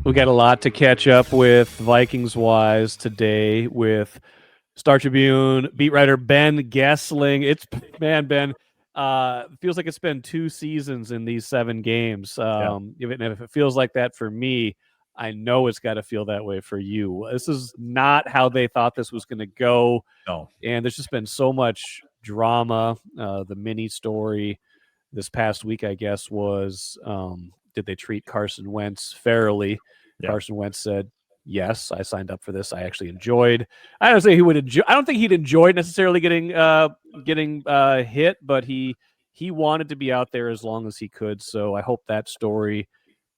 We got a lot to catch up with Vikings-wise today with Star Tribune beat writer Ben Goessling. Ben, feels like it's been 2 seasons in these 7 games. Yeah. If it feels like that for me, I know it's got to feel that way for you. This is not how they thought this was going to go, No. and there's just been so much drama. The mini story this past week, I guess, was did they treat Carson Wentz fairly? Yeah. Carson Wentz said, "Yes, I signed up for this. I actually enjoyed." I don't say he would enjoy. I don't think he'd enjoy necessarily getting hit, but he wanted to be out there as long as he could. So I hope that story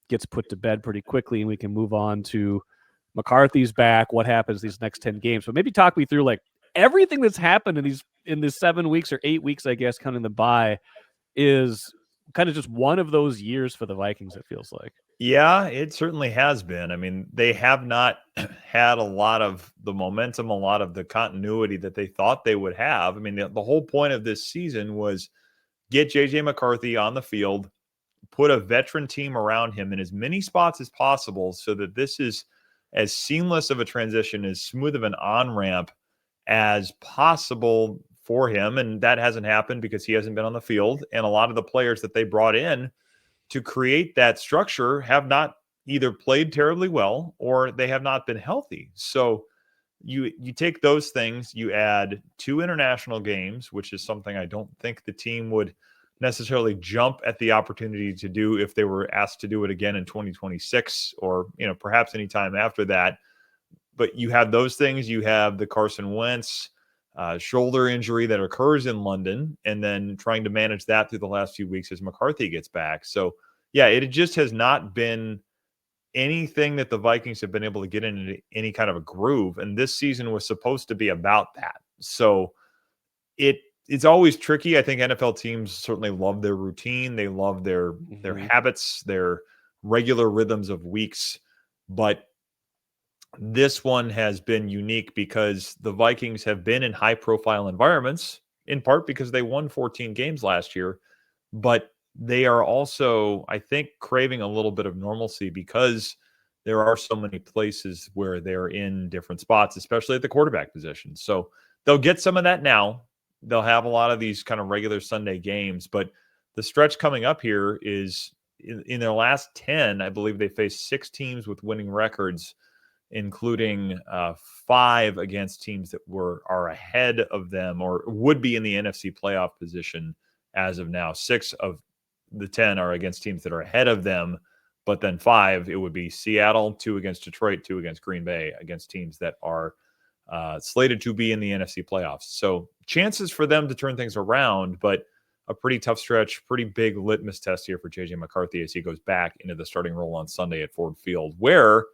gets put to bed pretty quickly, and we can move on to McCarthy's back. What happens these next 10 games? But maybe talk me through like everything that's happened in these 7 weeks or 8 weeks, I guess, counting the bye, is kind of just one of those years for the Vikings, it feels like. Yeah, it certainly has been. I mean, they have not had a lot of the momentum, a lot of the continuity that they thought they would have. I mean, the whole point of this season was get JJ McCarthy on the field, put a veteran team around him in as many spots as possible so that this is as seamless of a transition, as smooth of an on-ramp as possible for him. And that hasn't happened because he hasn't been on the field. And a lot of the players that they brought in to create that structure have not either played terribly well or they have not been healthy. So you take those things, you add 2 international games, which is something I don't think the team would necessarily jump at the opportunity to do if they were asked to do it again in 2026 or, perhaps anytime after that. But you have those things, you have the Carson Wentz shoulder injury that occurs in London, and then trying to manage that through the last few weeks as McCarthy gets back. So, yeah, it just has not been anything that the Vikings have been able to get into any kind of a groove. And this season was supposed to be about that. So it's always tricky. I think NFL teams certainly love their routine. They love their habits, their regular rhythms of weeks. But this one has been unique because the Vikings have been in high-profile environments, in part because they won 14 games last year. But they are also, I think, craving a little bit of normalcy because there are so many places where they're in different spots, especially at the quarterback position. So they'll get some of that now. They'll have a lot of these kind of regular Sunday games, but the stretch coming up here is in their last 10, I believe they faced 6 teams with winning records, including 5 against teams that are ahead of them or would be in the NFC playoff position as of now. 6 of the 10 are against teams that are ahead of them, but then 5, it would be Seattle, 2 against Detroit, 2 against Green Bay, against teams that are slated to be in the NFC playoffs. So chances for them to turn things around, but a pretty tough stretch, pretty big litmus test here for JJ McCarthy as he goes back into the starting role on Sunday at Ford Field, where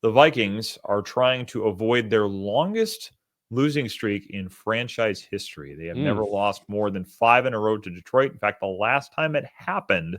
the Vikings are trying to avoid their longest losing streak in franchise history. They have never lost more than 5 in a row to Detroit. In fact, the last time it happened,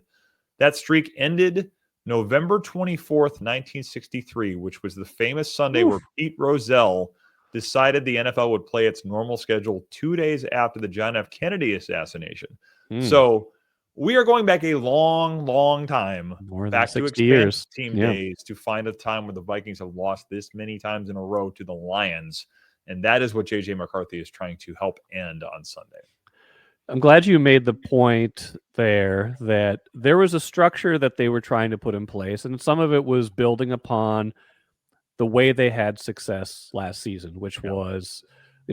that streak ended November 24th, 1963, which was the famous Sunday where Pete Rozelle decided the NFL would play its normal schedule 2 days after the John F. Kennedy assassination. So we are going back a long, long time, back to expansion team days, to find a time where the Vikings have lost this many times in a row to the Lions. And that is what J.J. McCarthy is trying to help end on Sunday. I'm glad you made the point there that there was a structure that they were trying to put in place, and some of it was building upon the way they had success last season, which was,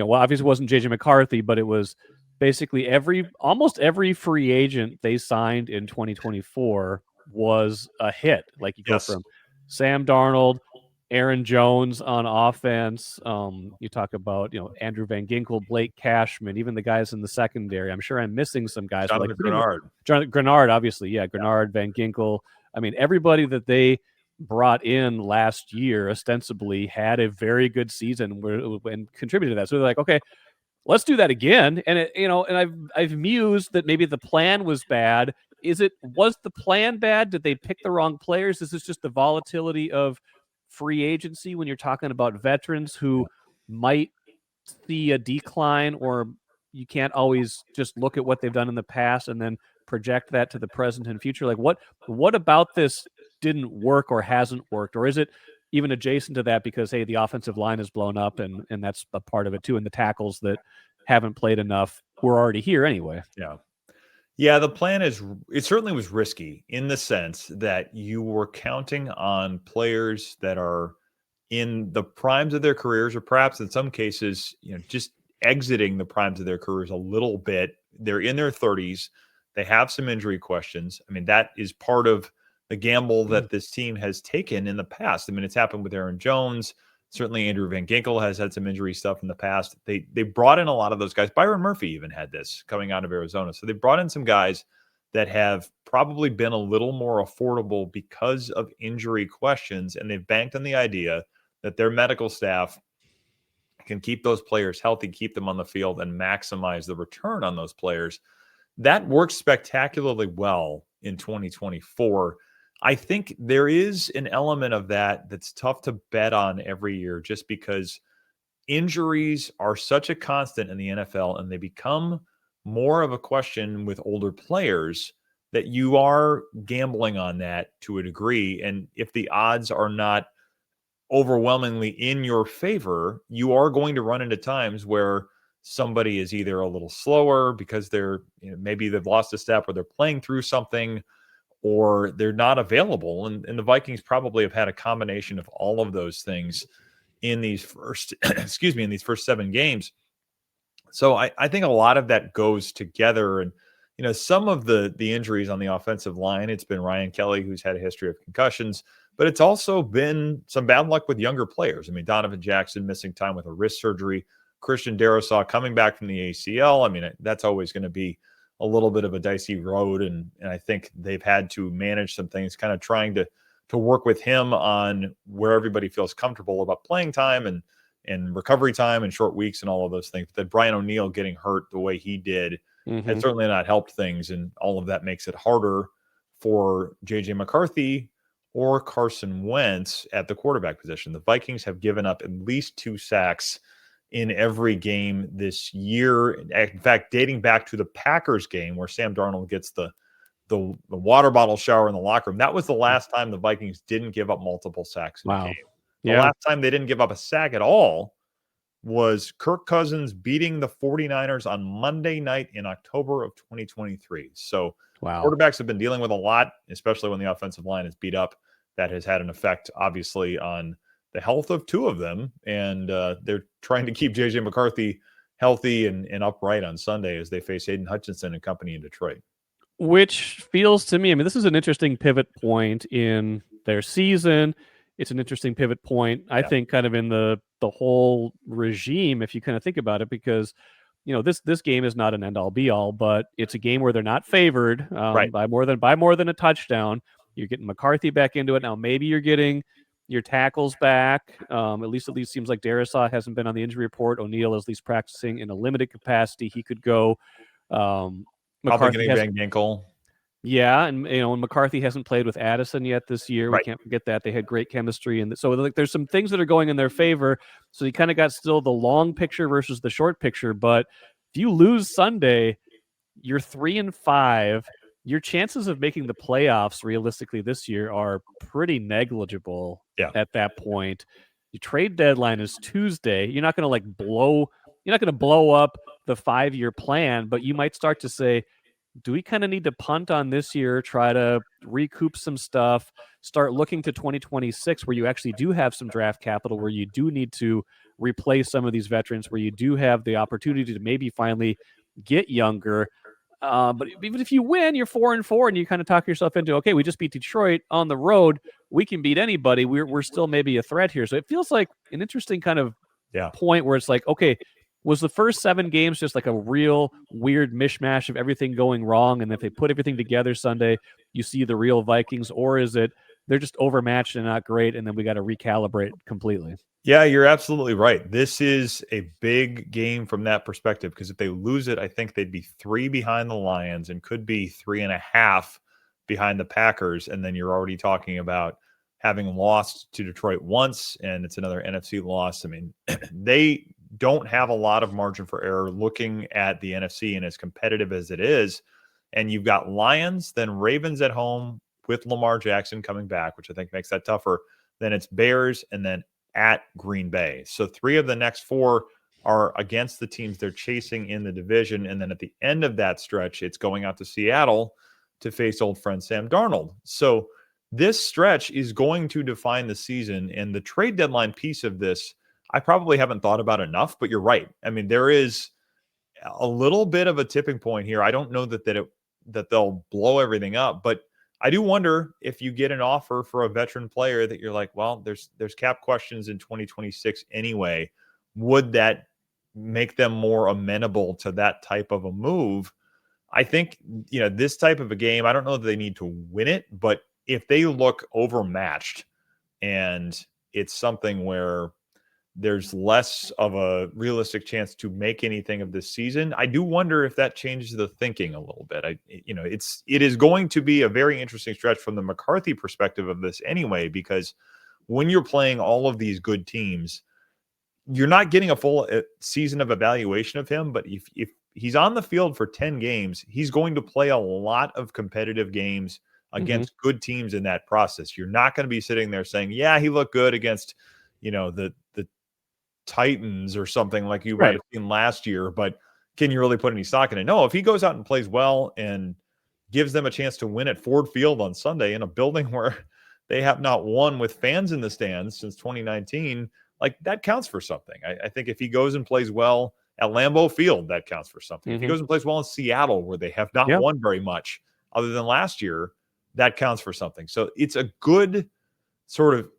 obviously it wasn't JJ McCarthy, but it was basically almost every free agent they signed in 2024 was a hit. Like you go from Sam Darnold, Aaron Jones on offense. You talk about, Andrew Van Ginkel, Blake Cashman, even the guys in the secondary. I'm sure I'm missing some guys. Jonathan Grenard. Grenard, obviously. Yeah, Grenard, Van Ginkel. I mean, everybody that they brought in last year ostensibly had a very good season and contributed to that. So they're like, okay, let's do that again. And I've mused that maybe the plan was bad. Was the plan bad? Did they pick the wrong players? Is this just the volatility of free agency when you're talking about veterans who might see a decline, or you can't always just look at what they've done in the past and then project that to the present and future? Like what about this didn't work or hasn't worked? Or is it even adjacent to that because, hey, the offensive line has blown up and that's a part of it too, and the tackles that haven't played enough were already here anyway? Yeah. Yeah, the plan is it certainly was risky in the sense that you were counting on players that are in the primes of their careers, or perhaps in some cases, just exiting the primes of their careers a little bit. They're in their 30s. They have some injury questions. I mean, that is part of the gamble that this team has taken in the past. I mean, it's happened with Aaron Jones. Certainly, Andrew Van Ginkel has had some injury stuff in the past. They brought in a lot of those guys. Byron Murphy even had this coming out of Arizona. So they brought in some guys that have probably been a little more affordable because of injury questions, and they've banked on the idea that their medical staff can keep those players healthy, keep them on the field, and maximize the return on those players. That works spectacularly well in 2024. I think there is an element of that that's tough to bet on every year just because injuries are such a constant in the NFL and they become more of a question with older players that you are gambling on that to a degree. And if the odds are not overwhelmingly in your favor, you are going to run into times where somebody is either a little slower because they're maybe they've lost a step or they're playing through something or they're not available. And the Vikings probably have had a combination of all of those things in these first, in these first 7 games. So I think a lot of that goes together. And, some of the injuries on the offensive line, it's been Ryan Kelly, who's had a history of concussions, but it's also been some bad luck with younger players. I mean, Donovan Jackson missing time with a wrist surgery, Christian Darrisaw coming back from the ACL. I mean, that's always going to be a little bit of a dicey road. And I think they've had to manage some things, kind of trying to work with him on where everybody feels comfortable about playing time and recovery time and short weeks and all of those things. But that Brian O'Neill getting hurt the way he did has certainly not helped things. And all of that makes it harder for JJ McCarthy or Carson Wentz at the quarterback position. The Vikings have given up at least 2 sacks in every game this year. In fact, dating back to the Packers game where Sam Darnold gets the water bottle shower in the locker room. That was the last time the Vikings didn't give up multiple sacks in a game. The last time they didn't give up a sack at all was Kirk Cousins beating the 49ers on Monday night in October of 2023. So quarterbacks have been dealing with a lot, especially when the offensive line is beat up. That has had an effect, obviously, on the health of 2 of them. And they're trying to keep J.J. McCarthy healthy and upright on Sunday as they face Aiden Hutchinson and company in Detroit. Which feels to me, I mean, this is an interesting pivot point in their season. It's an interesting pivot point, I think, kind of in the whole regime, if you kind of think about it, because, this game is not an end-all be-all, but it's a game where they're not favored by more than a touchdown. You're getting McCarthy back into it now. Maybe you're getting your tackles back. At least seems like Darrisaw hasn't been on the injury report. O'Neill is at least practicing in a limited capacity. He could go. McCarthy Van Ginkel. Yeah, and McCarthy hasn't played with Addison yet this year. We can't forget that. They had great chemistry, and so there's some things that are going in their favor. So you kind of got still the long picture versus the short picture. But if you lose Sunday, you're 3-5. Your chances of making the playoffs realistically this year are pretty negligible at that point. Your trade deadline is Tuesday. You're not going to blow up the 5-year plan, but you might start to say, do we kind of need to punt on this year, try to recoup some stuff, start looking to 2026 where you actually do have some draft capital, where you do need to replace some of these veterans, where you do have the opportunity to maybe finally get younger. But even if you win, you're 4-4, and you kind of talk yourself into, okay, we just beat Detroit on the road. We can beat anybody. We're still maybe a threat here. So it feels like an interesting kind of point where it's like, okay, was the first 7 games just like a real weird mishmash of everything going wrong? And if they put everything together Sunday, you see the real Vikings, or is it they're just overmatched and not great, and then we got to recalibrate completely? Yeah, you're absolutely right. This is a big game from that perspective, because if they lose it, I think they'd be 3 behind the Lions and could be 3.5 behind the Packers. And then you're already talking about having lost to Detroit once, and it's another NFC loss. I mean, they don't have a lot of margin for error looking at the NFC and as competitive as it is. And you've got Lions, then Ravens at home, with Lamar Jackson coming back, which I think makes that tougher. Then it's Bears and then at Green Bay. So 3 of the next 4 are against the teams they're chasing in the division. And then at the end of that stretch, it's going out to Seattle to face old friend Sam Darnold. So this stretch is going to define the season. And the trade deadline piece of this, I probably haven't thought about enough, but you're right. I mean, there is a little bit of a tipping point here. I don't know that they'll blow everything up, but I do wonder if you get an offer for a veteran player that you're like, well, there's cap questions in 2026 anyway. Would that make them more amenable to that type of a move? I think, this type of a game, I don't know that they need to win it, but if they look overmatched and it's something where there's less of a realistic chance to make anything of this season, I do wonder if that changes the thinking a little bit. It is going to be a very interesting stretch from the McCarthy perspective of this anyway, because when you're playing all of these good teams, you're not getting a full season of evaluation of him. But if he's on the field for 10 games, he's going to play a lot of competitive games against good teams in that process. You're not going to be sitting there saying, yeah, he looked good against, the Titans or something like you might have seen last year, but can you really put any stock in it? No, if he goes out and plays well and gives them a chance to win at Ford Field on Sunday in a building where they have not won with fans in the stands since 2019, like that counts for something. I think if he goes and plays well at Lambeau Field, that counts for something. If he goes and plays well in Seattle, where they have not won very much other than last year, that counts for something. So it's a good sort of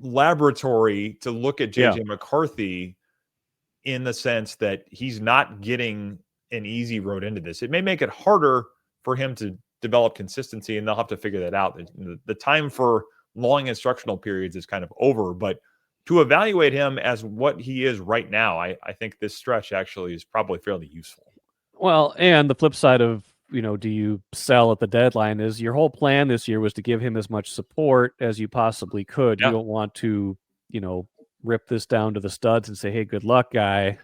laboratory to look at JJ McCarthy in the sense that he's not getting an easy road into this. It may make it harder for him to develop consistency, and they'll have to figure that out. The time for long instructional periods is kind of over, but to evaluate him as what he is right now, I think this stretch actually is probably fairly useful. Well, and the flip side of, do you sell at the deadline is your whole plan this year was to give him as much support as you possibly could. You don't want to, rip this down to the studs and say, hey, good luck, guy.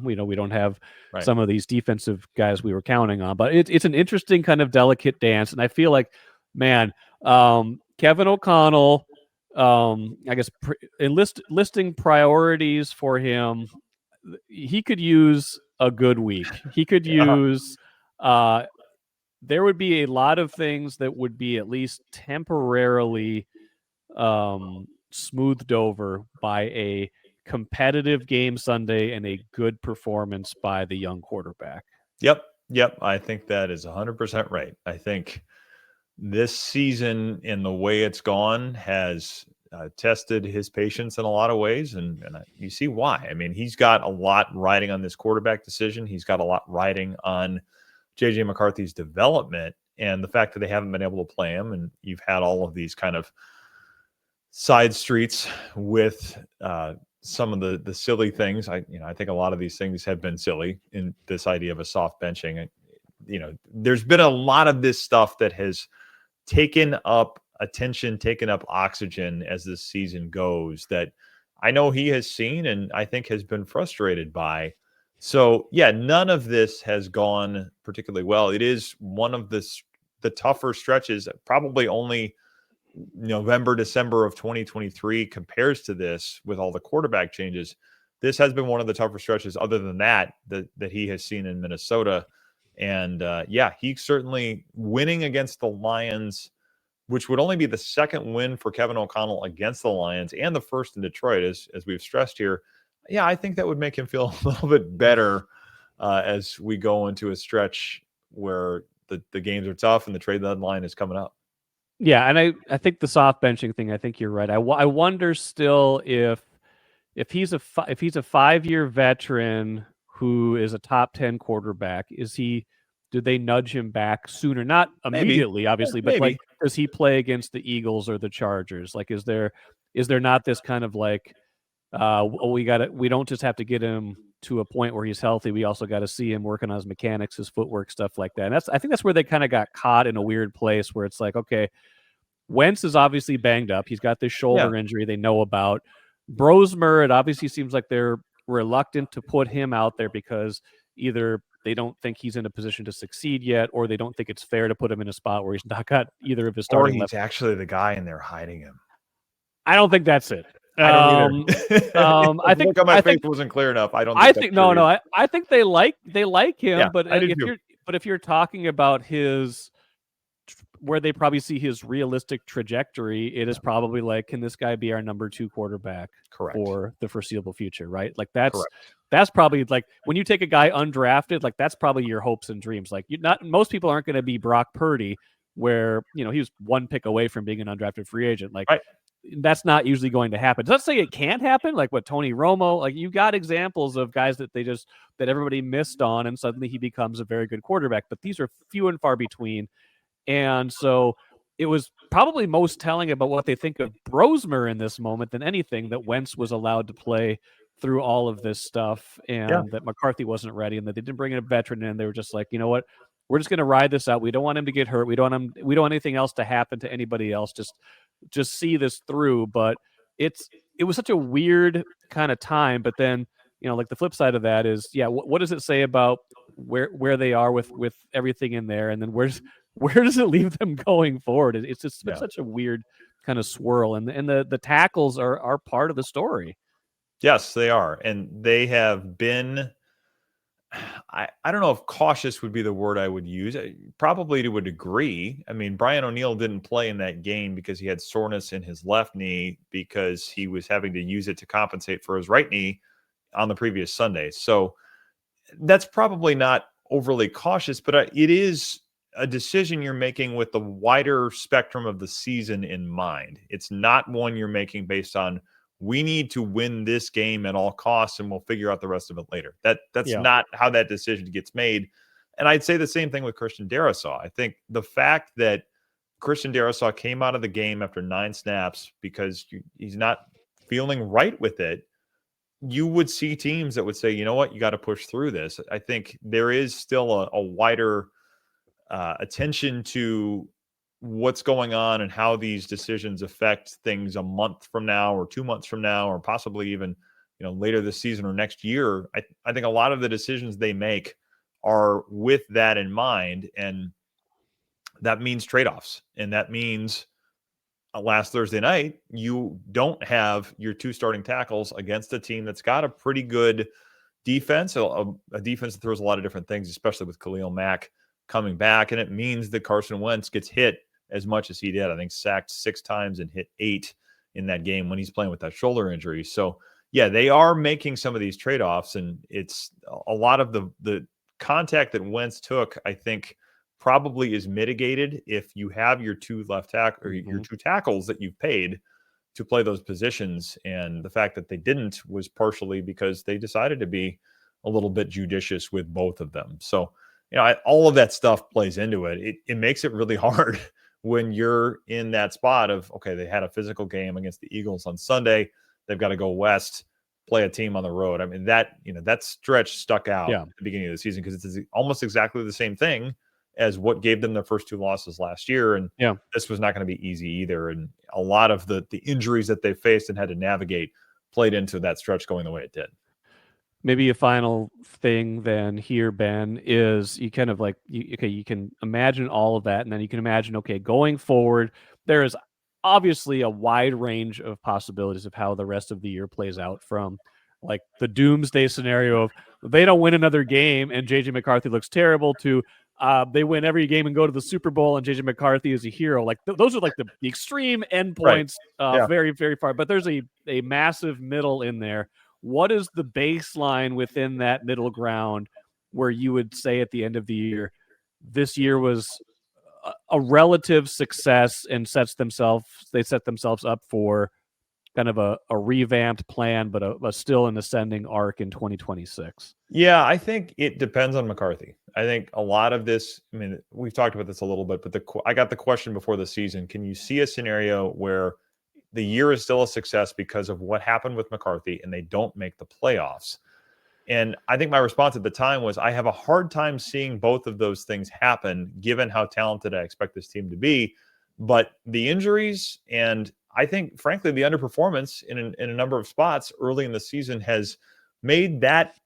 We don't have some of these defensive guys we were counting on, but it's an interesting kind of delicate dance. And I feel like, man, Kevin O'Connell, I guess listing priorities for him, he could use a good week. He could use, there would be a lot of things that would be at least temporarily smoothed over by a competitive game Sunday and a good performance by the young quarterback. Yep. I think that is 100% right. I think this season, in the way it's gone, has tested his patience in a lot of ways, and you see why. I mean, he's got a lot riding on this quarterback decision. He's got a lot riding on JJ McCarthy's development, and the fact that they haven't been able to play him, and you've had all of these kind of side streets with some of the silly things. I think a lot of these things have been silly in this idea of a soft benching. There's been a lot of this stuff that has taken up attention, taken up oxygen as this season goes, that I know he has seen and I think has been frustrated by. So yeah, none of this has gone particularly well. It is one of the tougher stretches. Probably only November, December of 2023 compares to this with all the quarterback changes. This has been one of the tougher stretches other than that he has seen in Minnesota. And he's certainly winning against the Lions, which would only be the second win for Kevin O'Connell against the Lions and the first in Detroit, as we've stressed here. Yeah, I think that would make him feel a little bit better as we go into a stretch where the games are tough and the trade deadline is coming up. Yeah, and I think the soft benching thing, I think you're right. I wonder still if he's a 5-year veteran who is a top 10 quarterback, do they nudge him back sooner? Not immediately, obviously, but like, does he play against the Eagles or the Chargers? Like, is there not this kind of like, we don't just have to get him to a point where he's healthy. We also got to see him working on his mechanics, his footwork, stuff like that. And I think that's where they kind of got caught in a weird place where it's like, okay, Wentz is obviously banged up. He's got this shoulder injury they know about. Brosmer, it obviously seems like they're reluctant to put him out there because either they don't think he's in a position to succeed yet, or they don't think it's fair to put him in a spot where he's not got either of his Or starting he's left. actually the guy and they're hiding him. I don't think that's it. I don't either. I think look on my face wasn't clear enough. I don't think that's no, true. I think they like him, Yeah, but I do if too. you're talking about his where they probably see his realistic trajectory, it is probably like, can this guy be our number 2 quarterback Correct. for the foreseeable future, right? Like that's Correct. probably like when you take a guy undrafted, like that's probably your hopes and dreams. Like most people aren't going to be Brock Purdy, where he was 1 pick away from being an undrafted free agent. Like that's not usually going to happen. Let's say it can't happen, like what Tony Romo, like you got examples of guys that that everybody missed on, and suddenly he becomes a very good quarterback. But these are few and far between. And so it was probably most telling about what they think of Brosmer in this moment than anything that Wentz was allowed to play through all of this stuff, and that McCarthy wasn't ready, and that they didn't bring in a veteran in. They were just like, you know what? We're just going to ride this out. We don't want him to get hurt. We don't want anything else to happen to anybody else. Just see this through. But it was such a weird kind of time. But then, like the flip side of that is, what does it say about where they are with everything in there, and then where does it leave them going forward? It's just been such a weird kind of swirl, and the tackles are part of the story. Yes, they are, and they have been. I don't know if cautious would be the word I would use. Probably to a degree. I mean, Brian O'Neill didn't play in that game because he had soreness in his left knee because he was having to use it to compensate for his right knee on the previous Sunday. So that's probably not overly cautious, but it is a decision you're making with the wider spectrum of the season in mind. It's not one you're making based on, we need to win this game at all costs and we'll figure out the rest of it later. That's not how that decision gets made. And I'd say the same thing with Christian Darrisaw. I think the fact that Christian Darrisaw came out of the game after 9 snaps because he's not feeling right with it, you would see teams that would say, you know what, you got to push through this. I think there is still a wider attention to what's going on and how these decisions affect things a month from now or 2 months from now, or possibly even, later this season or next year. I think a lot of the decisions they make are with that in mind. And that means trade-offs. And that means last Thursday night, you don't have your 2 starting tackles against a team that's got a pretty good defense, a defense that throws a lot of different things, especially with Khalil Mack coming back. And it means that Carson Wentz gets hit as much as he did. I think sacked 6 times and hit 8 in that game when he's playing with that shoulder injury. So yeah, they are making some of these trade-offs, and it's a lot of the contact that Wentz took, I think, probably is mitigated if you have your 2 left tackle or your 2 tackles that you've paid to play those positions. And the fact that they didn't was partially because they decided to be a little bit judicious with both of them. So, all of that stuff plays into it. It makes it really hard when you're in that spot of, okay, they had a physical game against the Eagles on Sunday. They've got to go west, play a team on the road. I mean, that stretch stuck out at the beginning of the season because it's almost exactly the same thing as what gave them their first 2 losses last year. And this was not going to be easy either. And a lot of the injuries that they faced and had to navigate played into that stretch going the way it did. Maybe a final thing then here, Ben, is you kind of like, you can imagine all of that. And then you can imagine, okay, going forward, there is obviously a wide range of possibilities of how the rest of the year plays out, from like the doomsday scenario of they don't win another game and JJ McCarthy looks terrible to they win every game and go to the Super Bowl and JJ McCarthy is a hero. Like those are like the extreme endpoints, very, very far. But there's a massive middle in there. What is the baseline within that middle ground where you would say at the end of the year, this year was a relative success and they set themselves up for kind of a revamped plan, but a still an ascending arc in 2026? Yeah, I think it depends on McCarthy. I think a lot of this, I mean, we've talked about this a little bit, but I got the question before the season, can you see a scenario where the year is still a success because of what happened with McCarthy and they don't make the playoffs? And I think my response at the time was, I have a hard time seeing both of those things happen, given how talented I expect this team to be. But the injuries and I think, frankly, the underperformance in a number of spots early in the season has made that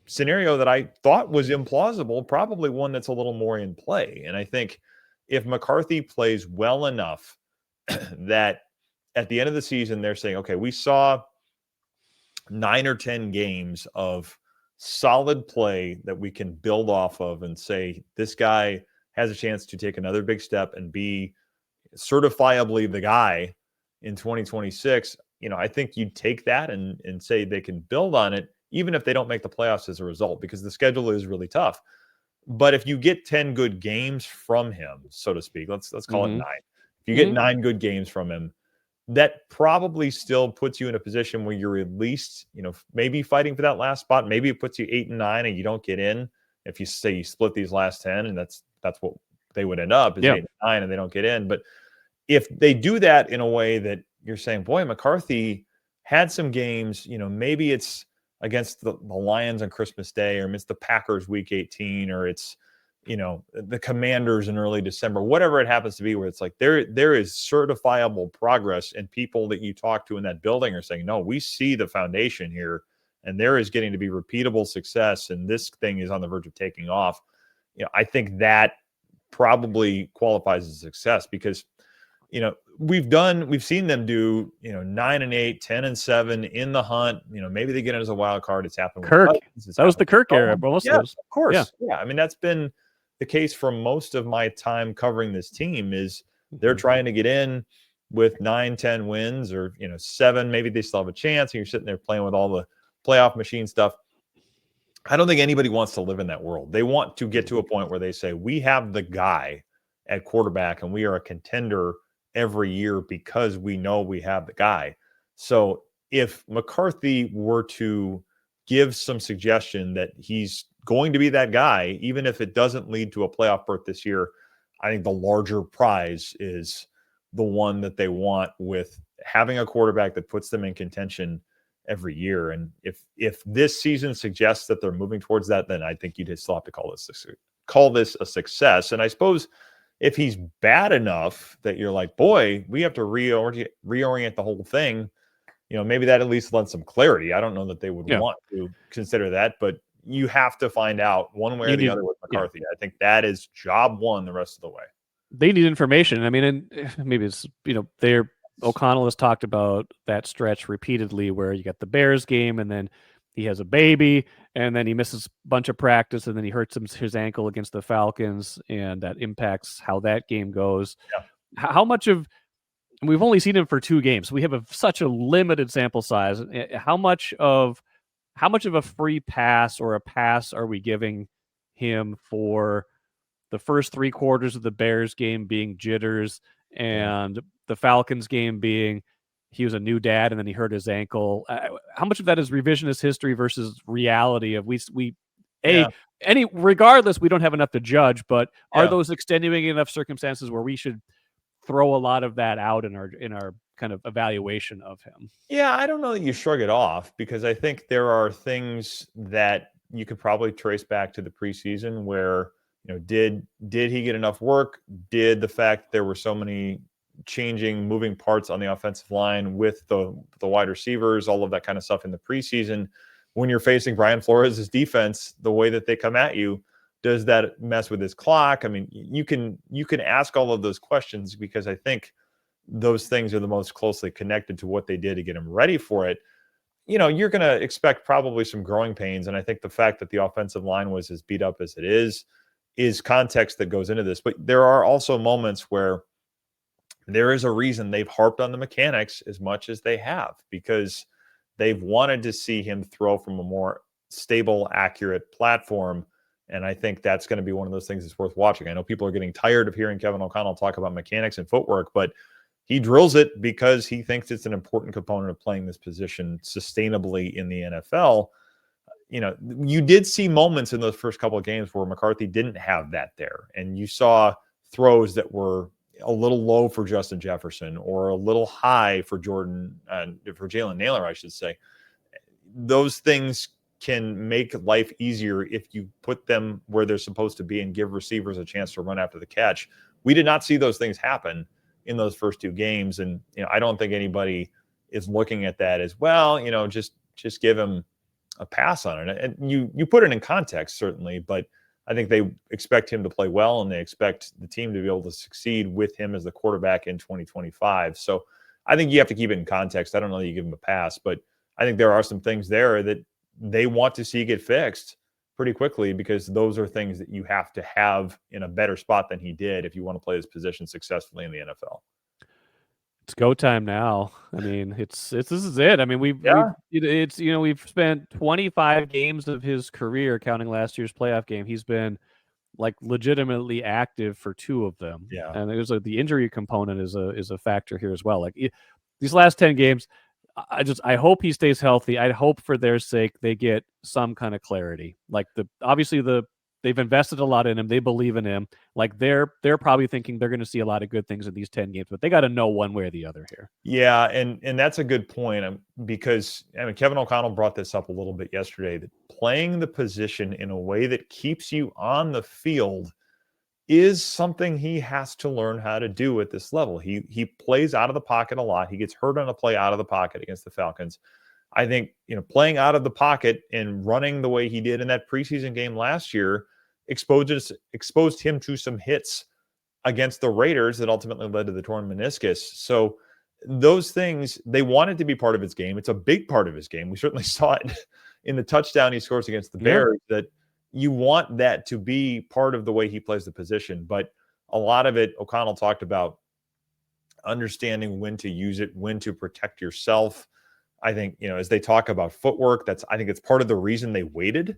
scenario that I thought was implausible, probably one that's a little more in play. And I think if McCarthy plays well enough that at the end of the season, they're saying, okay, we saw 9 or 10 games of solid play that we can build off of and say, this guy has a chance to take another big step and be certifiably the guy in 2026. I think you'd take that and say they can build on it, even if they don't make the playoffs as a result, because the schedule is really tough. But if you get 10 good games from him, so to speak, let's call it 9. If you get 9 good games from him, that probably still puts you in a position where you're at least, maybe fighting for that last spot. Maybe it puts you 8 and 9 and you don't get in. If you say you split these last 10, and that's what they would end up is 8 and 9 and they don't get in. But if they do that in a way that you're saying, boy, McCarthy had some games, maybe it's against the Lions on Christmas Day, or it's the Packers week 18, or it's, the Commanders in early December, whatever it happens to be, where it's like there is certifiable progress, and people that you talk to in that building are saying, no, we see the foundation here, and there is getting to be repeatable success, and this thing is on the verge of taking off. I think that probably qualifies as success, because we've seen them do 9 and 8, 10 and 7 in the hunt. Maybe they get it as a wild card. It's happened with Kirk. That was the Kirk era, but most of those. Of course. Yeah. I mean, that's been the case for most of my time covering this team. Is they're trying to get in with 9, 10 wins, or 7. Maybe they still have a chance, and you're sitting there playing with all the playoff machine stuff. I don't think anybody wants to live in that world. They want to get to a point where they say, we have the guy at quarterback, and we are a contender every year because we know we have the guy. So if McCarthy were to give some suggestion that he's going to be that guy, even if it doesn't lead to a playoff berth this year, I think the larger prize is the one that they want, with having a quarterback that puts them in contention every year. And if this season suggests that they're moving towards that, then I think you'd still have to call this a success. And I suppose if he's bad enough that you're like, boy, we have to reorient the whole thing, maybe that at least lends some clarity. I don't know that they would want to consider that, but you have to find out one way or the other with McCarthy. I think that is job one the rest of the way. They need information. I mean, and maybe it's, O'Connell has talked about that stretch repeatedly where you got the Bears game, and then he has a baby, and then he misses a bunch of practice, and then he hurts his ankle against the Falcons, and that impacts how that game goes. Yeah. How much of, we've only seen him for 2 games, so we have such a limited sample size. How much of a free pass or a pass are we giving him for the first 3 quarters of the Bears game being jitters, and the Falcons game being he was a new dad and then he hurt his ankle? How much of that is revisionist history versus reality of regardless, we don't have enough to judge, but are those extenuating enough circumstances where we should throw a lot of that out in our kind of evaluation of him? Yeah, I don't know that you shrug it off, because I think there are things that you could probably trace back to the preseason where, did he get enough work? Did the fact there were so many moving parts on the offensive line with the wide receivers, all of that kind of stuff in the preseason, when you're facing Brian Flores' defense, the way that they come at you, does that mess with his clock? I mean, you can ask all of those questions, because I think those things are the most closely connected to what they did to get him ready for it. You're going to expect probably some growing pains. And I think the fact that the offensive line was as beat up as it is context that goes into this. But there are also moments where there is a reason they've harped on the mechanics as much as they have, because they've wanted to see him throw from a more stable, accurate platform. And I think that's going to be one of those things that's worth watching. I know people are getting tired of hearing Kevin O'Connell talk about mechanics and footwork, but he drills it because he thinks it's an important component of playing this position sustainably in the NFL. You did see moments in those first couple of games where McCarthy didn't have that there. And you saw throws that were a little low for Justin Jefferson, or a little high for Jalen Nailor, I should say. Those things can make life easier if you put them where they're supposed to be and give receivers a chance to run after the catch. We did not see those things happen in those first 2 games. And, I don't think anybody is looking at that as, well, just give him a pass on it. And you put it in context, certainly, but I think they expect him to play well, and they expect the team to be able to succeed with him as the quarterback in 2025. So I think you have to keep it in context. I don't know that you give him a pass, but I think there are some things there that they want to see get fixed pretty quickly, because those are things that you have to have in a better spot than he did if you want to play this position successfully in the NFL. It's go time now. I mean, this is it. I mean, we've spent 25 games of his career, counting last year's playoff game. He's been like legitimately active for 2 of them. Yeah. And there's the injury component is a factor here as well. Like these last 10 games, I hope he stays healthy. I hope for their sake they get some kind of clarity. Like they've invested a lot in him. They believe in him. Like they're probably thinking they're going to see a lot of good things in these 10 games, but they got to know one way or the other here. Yeah, and that's a good point, because Kevin O'Connell brought this up a little bit yesterday, that playing the position in a way that keeps you on the field is something he has to learn how to do at this level. He plays out of the pocket a lot. He gets hurt on a play out of the pocket against the Falcons. I think, playing out of the pocket and running the way he did in that preseason game last year exposed him to some hits against the Raiders that ultimately led to the torn meniscus. So those things, they want it to be part of his game. It's a big part of his game. We certainly saw it in the touchdown he scores against the Bears, that you want that to be part of the way he plays the position. But a lot of it, O'Connell talked about understanding when to use it, when to protect yourself. I think, as they talk about footwork, I think it's part of the reason they waited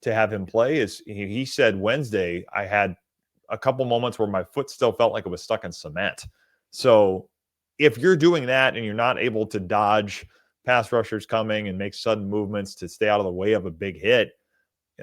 to have him play. Is he said Wednesday, I had a couple moments where my foot still felt like it was stuck in cement. So if you're doing that and you're not able to dodge pass rushers coming and make sudden movements to stay out of the way of a big hit,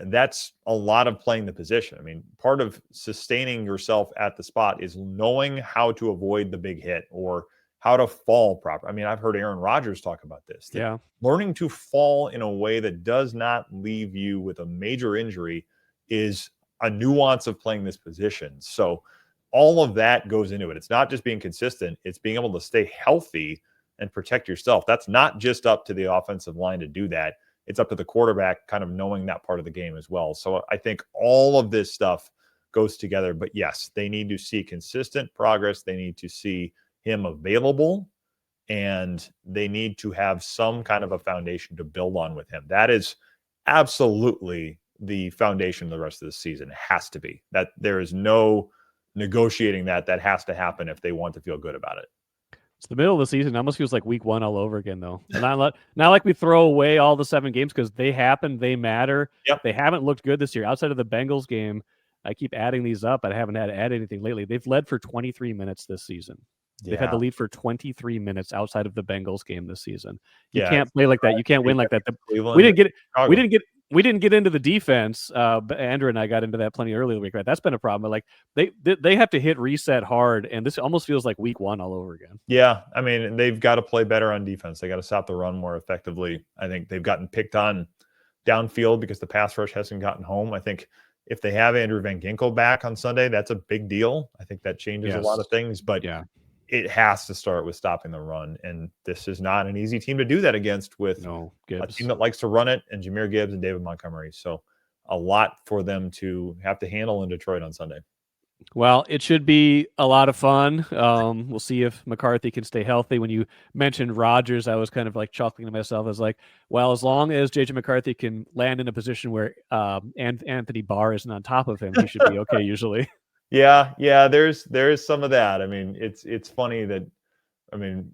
that's a lot of playing the position. I mean, part of sustaining yourself at the spot is knowing how to avoid the big hit or how to fall proper. I mean, I've heard Aaron Rodgers talk about this. Yeah. Learning to fall in a way that does not leave you with a major injury is a nuance of playing this position. So all of that goes into it. It's not just being consistent. It's being able to stay healthy and protect yourself. That's not just up to the offensive line to do that. It's up to the quarterback kind of knowing that part of the game as well. So I think all of this stuff goes together. But yes, they need to see consistent progress. They need to see him available, and they need to have some kind of a foundation to build on with him. That is absolutely the foundation of the rest of the season. It has to be. That there is no negotiating that. That has to happen if they want to feel good about it. It's the middle of the season. It almost feels like week 1 all over again, though. Not like we throw away all the 7 games because they happen, they matter. Yep. They haven't looked good this year. Outside of the Bengals game, I keep adding these up, but I haven't had to add anything lately. They've led for 23 minutes this season. They've had the lead for 23 minutes outside of the Bengals game this season. You can't play like that. You can't win like that. We didn't get into the defense. But Andrew and I got into that plenty earlier in the week, right? That's been a problem. But like they have to hit reset hard, and this almost feels like week 1 all over again. Yeah, I mean, they've got to play better on defense. They got to stop the run more effectively. I think they've gotten picked on downfield because the pass rush hasn't gotten home. I think if they have Andrew Van Ginkel back on Sunday, that's a big deal. I think that changes a lot of things. But it has to start with stopping the run. And this is not an easy team to do that against with a team that likes to run it, and Jahmyr Gibbs and David Montgomery. So a lot for them to have to handle in Detroit on Sunday. Well, it should be a lot of fun. We'll see if McCarthy can stay healthy. When you mentioned Rodgers, I was kind of like chuckling to myself. I was like, well, as long as JJ McCarthy can land in a position where Anthony Barr isn't on top of him, he should be okay usually. Yeah, there is some of that. I mean, it's funny that,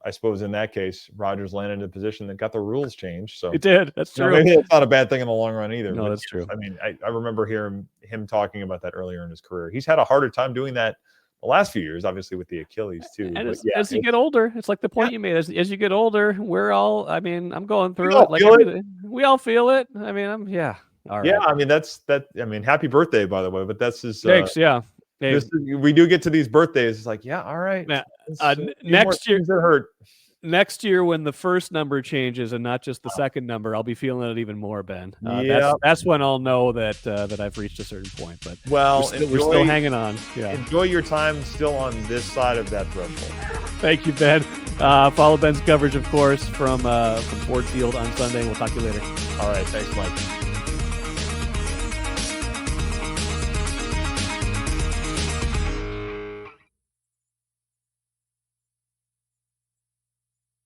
I suppose in that case, Rodgers landed in a position that got the rules changed. So it did. That's true. Maybe it's not a bad thing in the long run either. No, that's true. I mean, I remember hearing him talking about that earlier in his career. He's had a harder time doing that the last few years, obviously with the Achilles too. And as you get older, it's like the point you made. As you get older, we're all. I'm going through it. Like we all feel it. All right. Yeah, that's that. Happy birthday, by the way. But that's his. Thanks. Yeah. Hey. We do get to these birthdays. It's like, all right. Next year, that hurt. Next year, when the first number changes and not just the second number, I'll be feeling it even more, Ben. That's when I'll know that I've reached a certain point. But we're still hanging on. Yeah. Enjoy your time still on this side of that threshold. Thank you, Ben. Follow Ben's coverage, of course, from Ford Field on Sunday. We'll talk to you later. All right. Thanks, Mike.